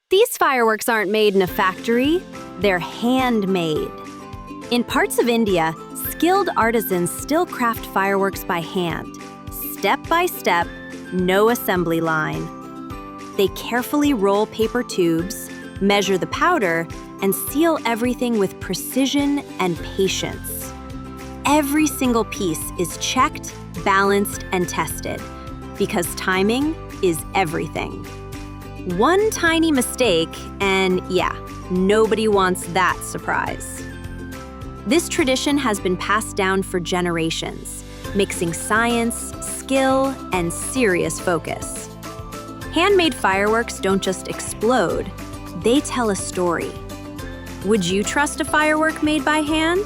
These fireworks aren't made in a factory, they're handmade. In parts of India, skilled artisans still craft fireworks by hand, step by step, no assembly line. They carefully roll paper tubes, measure the powder, and seal everything with precision and patience. Every single piece is checked, balanced, and tested, because timing is everything. One tiny mistake, and yeah, nobody wants that surprise. This tradition has been passed down for generations, mixing science, skill, and serious focus. Handmade fireworks don't just explode, they tell a story. Would you trust a firework made by hand?